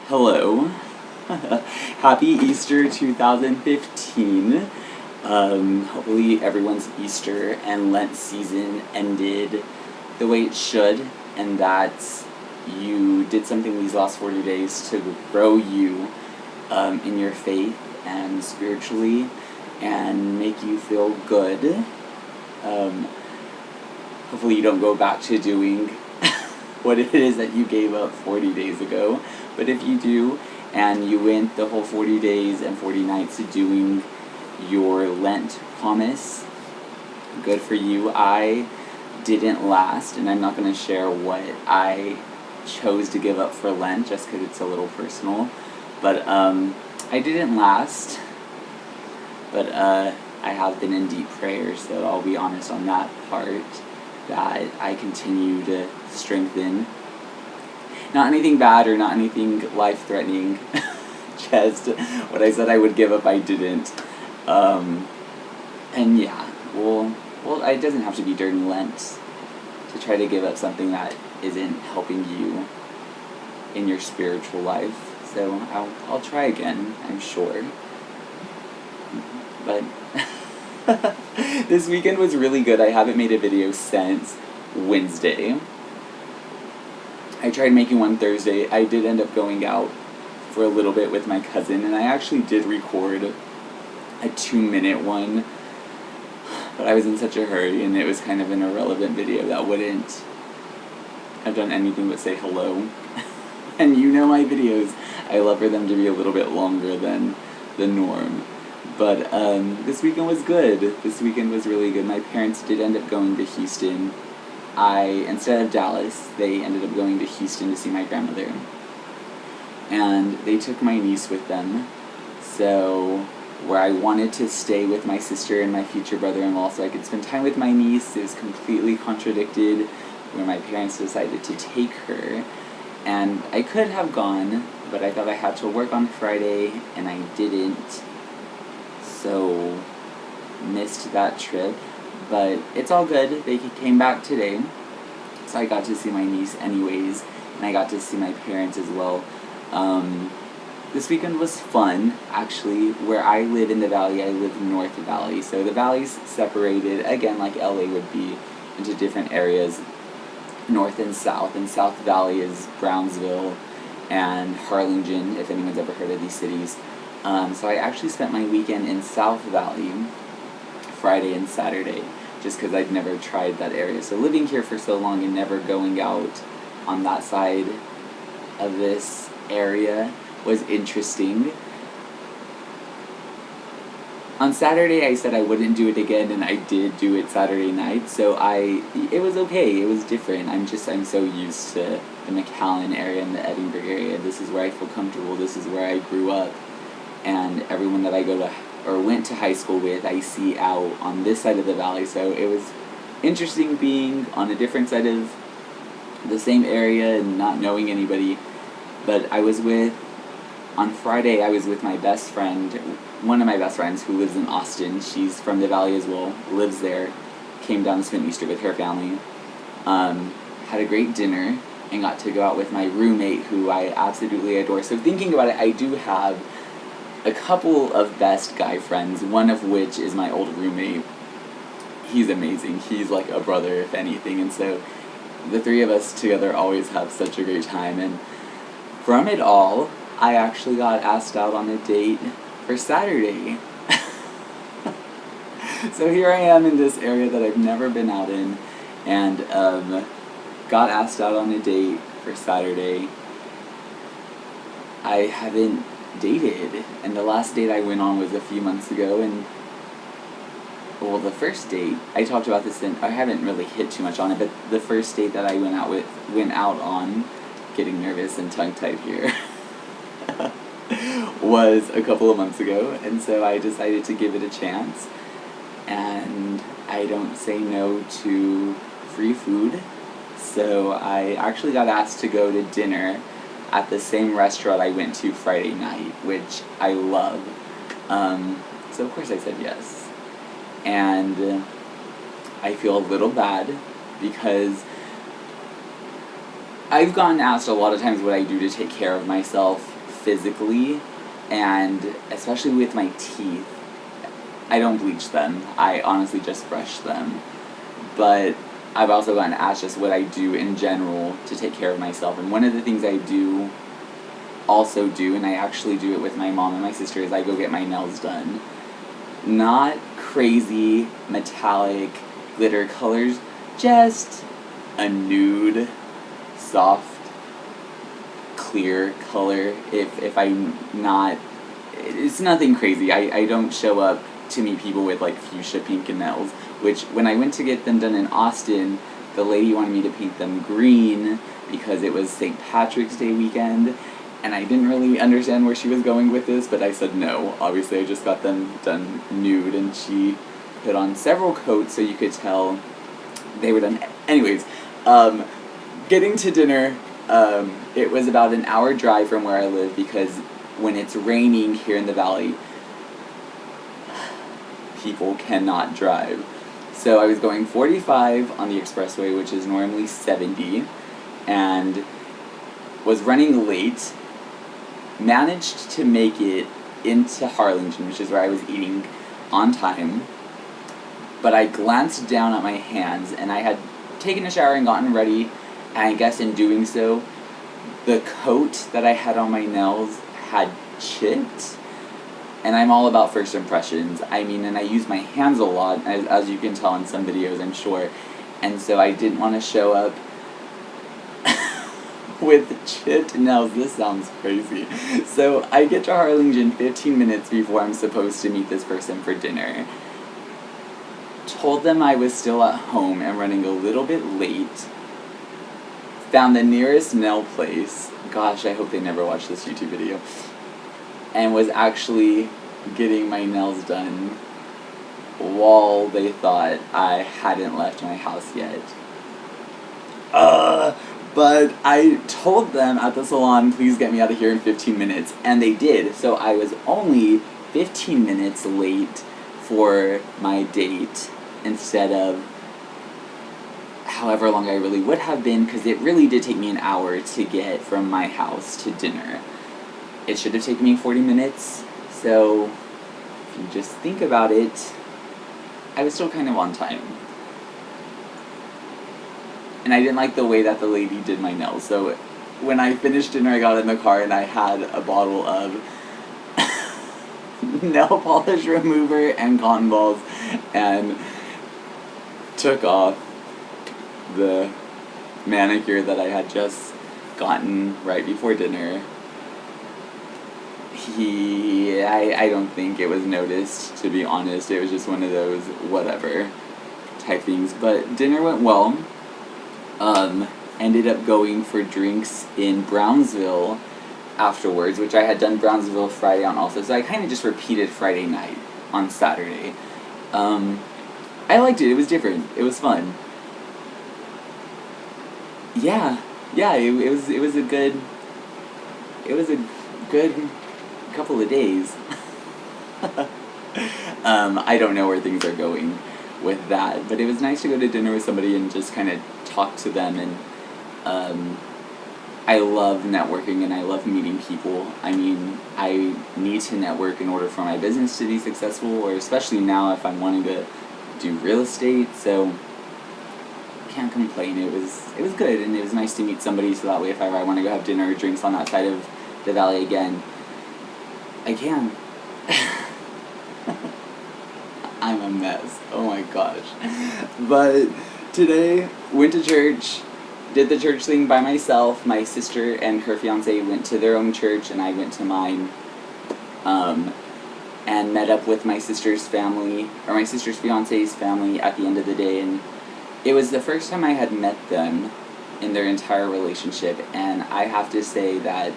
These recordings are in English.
Hello. Happy Easter 2015. Hopefully everyone's Easter and Lent season ended the way it should, and that you did something these last 40 days to grow you in your faith and spiritually and make you feel good. Hopefully you don't go back to doing what it is that you gave up 40 days ago. But if you do, and you went the whole 40 days and 40 nights doing your Lent promise, good for you. I didn't last, and I'm not going to share what I chose to give up for Lent just because it's a little personal. But I didn't last, but I have been in deep prayer, so I'll be honest on that part, that I continue to strengthen. Not anything bad or not anything life-threatening, just what I said I would give up, I didn't. And yeah, well, it doesn't have to be during Lent to try to give up something that isn't helping you in your spiritual life. So I'll try again, I'm sure. But this weekend was really good. I haven't made a video since Wednesday. I tried making one Thursday. I did end up going out for a little bit with my cousin, and I actually did record a 2-minute one, but I was in such a hurry, and it was kind of an irrelevant video that wouldn't have done anything but say hello. And you know my videos, I love for them to be a little bit longer than the norm. But this weekend was good. This weekend was really good. My parents did end up going to Houston. Instead of Dallas, they ended up going to Houston to see my grandmother. And they took my niece with them. So, where I wanted to stay with my sister and my future brother-in-law so I could spend time with my niece, it was completely contradicted where my parents decided to take her. And I could have gone, but I thought I had to work on Friday, and I didn't. So, missed that trip. But it's all good. They came back today, so I got to see my niece anyways, and I got to see my parents as well. This weekend was fun, actually. Where I live in the Valley, I live North Valley, so the Valley's separated, again, like LA would be, into different areas, North and South, and South Valley is Brownsville and Harlingen, if anyone's ever heard of these cities. So I actually spent my weekend in South Valley, Friday and Saturday, just because I'd never tried that area. So living here for so long and never going out on that side of this area was interesting. On Saturday I said I wouldn't do it again, and I did do it Saturday night, so it was okay, it was different. I'm so used to the McAllen area and the Edinburgh area. This is where I feel comfortable, this is where I grew up, and everyone that I go to or went to high school with, I see out on this side of the valley, so it was interesting being on a different side of the same area and not knowing anybody. But on Friday, I was with my best friend, one of my best friends who lives in Austin. She's from the valley as well, lives there, came down to spend Easter with her family, had a great dinner, and got to go out with my roommate, who I absolutely adore. So thinking about it, I do have a couple of best guy friends, one of which is my old roommate. He's amazing. He's like a brother, if anything, and so the three of us together always have such a great time. And from it all, I actually got asked out on a date for Saturday. So here I am in this area that I've never been out in, and got asked out on a date for Saturday. I haven't dated, and the last date I went on was a few months ago, and well, the first date, I talked about this, and I haven't really hit too much on it, but the first date that I went out on, getting nervous and tongue-tied here, was a couple of months ago, and so I decided to give it a chance, and I don't say no to free food, so I actually got asked to go to dinner at the same restaurant I went to Friday night, which I love. So of course I said yes. And I feel a little bad because I've gotten asked a lot of times what I do to take care of myself physically, and especially with my teeth. I don't bleach them. I honestly just brush them. But I've also gotten asked just what I do in general to take care of myself. And one of the things I do, and I actually do it with my mom and my sister, is I go get my nails done. Not crazy, metallic, glitter colors, just a nude, soft, clear color. If I'm not, it's nothing crazy. I don't show up to meet people with like fuchsia pink nails, which when I went to get them done in Austin, the lady wanted me to paint them green because it was St. Patrick's Day weekend, and I didn't really understand where she was going with this, but I said no. Obviously I just got them done nude, and she put on several coats so you could tell they were done. Anyways, getting to dinner, it was about an hour drive from where I live because when it's raining here in the valley, people cannot drive. So I was going 45 on the expressway, which is normally 70, and was running late, managed to make it into Harlingen, which is where I was eating, on time, but I glanced down at my hands, and I had taken a shower and gotten ready, and I guess in doing so, the coat that I had on my nails had chipped. And I'm all about first impressions. I mean, and I use my hands a lot, as you can tell in some videos, I'm sure. And so I didn't want to show up with chipped nails. This sounds crazy. So I get to Harlingen 15 minutes before I'm supposed to meet this person for dinner. Told them I was still at home and running a little bit late. Found the nearest nail place. Gosh, I hope they never watch this YouTube video. And was actually getting my nails done while they thought I hadn't left my house yet. But I told them at the salon, please get me out of here in 15 minutes, and they did. So I was only 15 minutes late for my date instead of however long I really would have been, because it really did take me an hour to get from my house to dinner. It should have taken me 40 minutes, so if you just think about it, I was still kind of on time. And I didn't like the way that the lady did my nails, so when I finished dinner, I got in the car and I had a bottle of nail polish remover and cotton balls, and took off the manicure that I had just gotten right before dinner. I don't think it was noticed, to be honest. It was just one of those whatever type things. But dinner went well. Ended up going for drinks in Brownsville afterwards, which I had done Brownsville Friday on also. So I kind of just repeated Friday night on Saturday. I liked it. It was different. It was fun. Yeah, it was a good couple of days. I don't know where things are going with that, but it was nice to go to dinner with somebody and just kind of talk to them, and I love networking and I love meeting people. I mean, I need to network in order for my business to be successful, or especially now if I'm wanting to do real estate, so can't complain. It was good, and it was nice to meet somebody, so that way if ever I want to go have dinner or drinks on that side of the valley again, I can. I'm a mess. Oh my gosh. But today, went to church, did the church thing by myself. My sister and her fiance went to their own church, and I went to mine. And met up with my sister's family, or my sister's fiance's family, at the end of the day, and it was the first time I had met them in their entire relationship, and I have to say that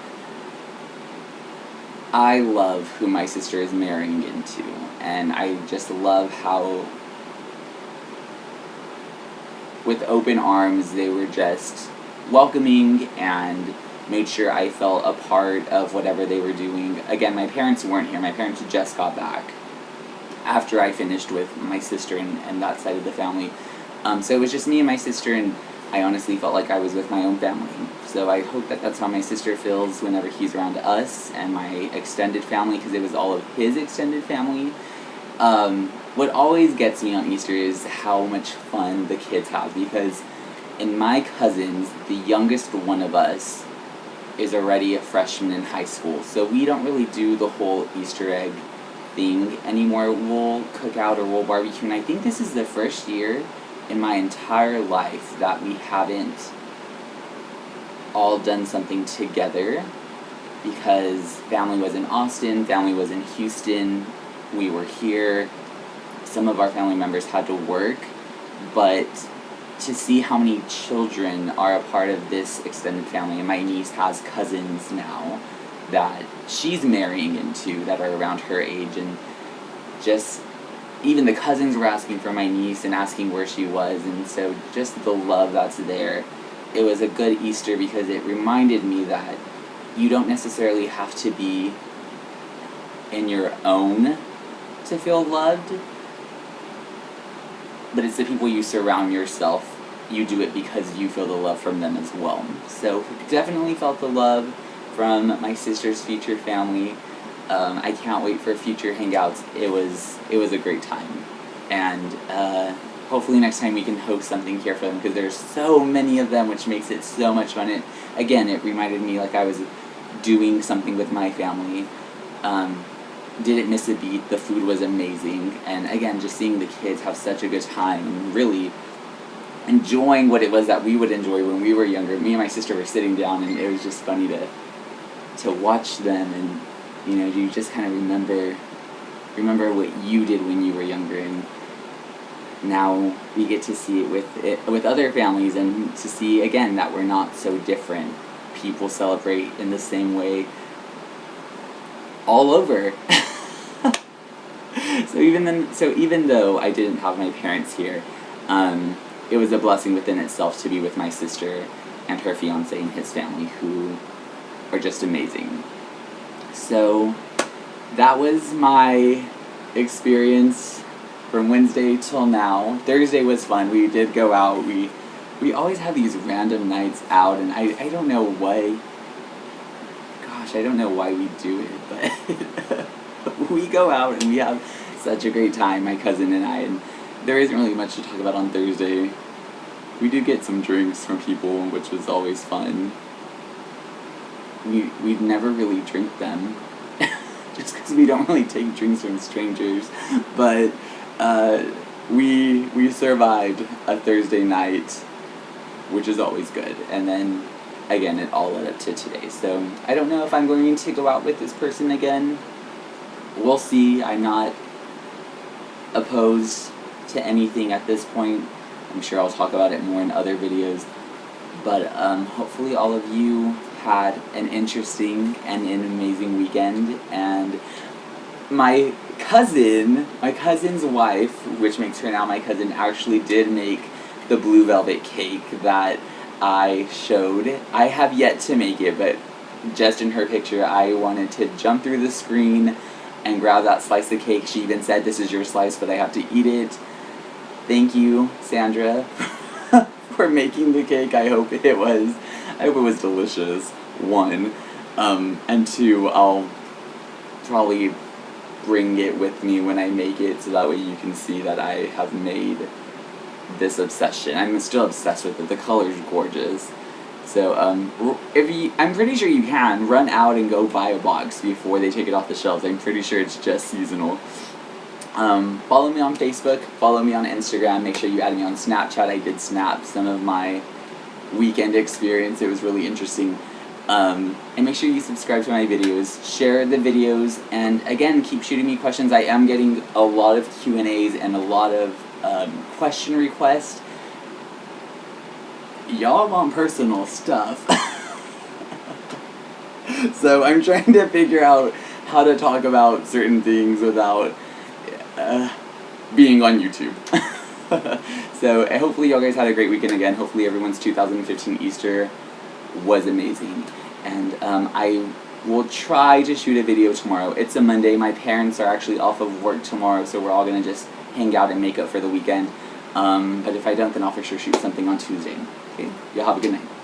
I love who my sister is marrying into, and I just love how, with open arms, they were just welcoming and made sure I felt a part of whatever they were doing. Again, my parents weren't here. My parents just got back after I finished with my sister and that side of the family. So it was just me and my sister, and I honestly felt like I was with my own family. So I hope that that's how my sister feels whenever he's around us and my extended family, because it was all of his extended family. What always gets me on Easter is how much fun the kids have, because in my cousins, the youngest one of us is already a freshman in high school, so we don't really do the whole Easter egg thing anymore. We'll cook out or we'll barbecue, and I think this is the first year in my entire life that we haven't all done something together, because family was in Austin, family was in Houston, we were here, some of our family members had to work, but to see how many children are a part of this extended family, and my niece has cousins now that she's marrying into that are around her age, and just even the cousins were asking for my niece and asking where she was, and so just the love that's there. It was a good Easter because it reminded me that you don't necessarily have to be in your own to feel loved, but it's the people you surround yourself. You do it because you feel the love from them as well. So definitely felt the love from my sister's future family. I can't wait for future hangouts. It was a great time, and hopefully next time we can host something here for them, because there's so many of them, which makes it so much fun. It reminded me like I was doing something with my family. Didn't miss a beat. The food was amazing, and again, just seeing the kids have such a good time and really enjoying what it was that we would enjoy when we were younger. Me and my sister were sitting down, and it was just funny to watch them, and you just kind of remember what you did when you were younger, and now we get to see it with other families, and to see again that we're not so different. People celebrate in the same way all over. So even though I didn't have my parents here, it was a blessing within itself to be with my sister and her fiance and his family, who are just amazing. So that was my experience from Wednesday till now. Thursday was fun. We did go out. We always have these random nights out, and I don't know why. Gosh, I don't know why we do it, but we go out and we have such a great time, my cousin and I, and there isn't really much to talk about on Thursday. We did get some drinks from people, which was always fun. We'd never really drink them, just because we don't really take drinks from strangers, but we survived a Thursday night, which is always good, and then again it all led up to today. So I don't know if I'm going to go out with this person again. We'll see. I'm not opposed to anything at this point. I'm sure I'll talk about it more in other videos, but hopefully all of you had an interesting and an amazing weekend. And my cousin's wife, which makes her now my cousin, actually did make the blue velvet cake that I showed. I have yet to make it, but just in her picture, I wanted to jump through the screen and grab that slice of cake. She even said, "This is your slice, but I have to eat it." Thank you, Sandra, for making the cake. I hope it was delicious, one. And two, I'll probably bring it with me when I make it, so that way you can see that I have made this obsession. I'm still obsessed with it. The color's gorgeous. So, I'm pretty sure you can run out and go buy a box before they take it off the shelves. I'm pretty sure it's just seasonal. Follow me on Facebook, follow me on Instagram, make sure you add me on Snapchat. I did snap some of my weekend experience. It was really interesting. And make sure you subscribe to my videos, share the videos, and again, keep shooting me questions. I am getting a lot of Q&As and a lot of question requests. Y'all want personal stuff. So I'm trying to figure out how to talk about certain things without being on YouTube. So hopefully y'all guys had a great weekend again. Hopefully everyone's 2015 Easter was amazing. And I will try to shoot a video tomorrow. It's a Monday. My parents are actually off of work tomorrow, so we're all going to just hang out and make up for the weekend. But if I don't, then I'll for sure shoot something on Tuesday. Okay, y'all have a good night.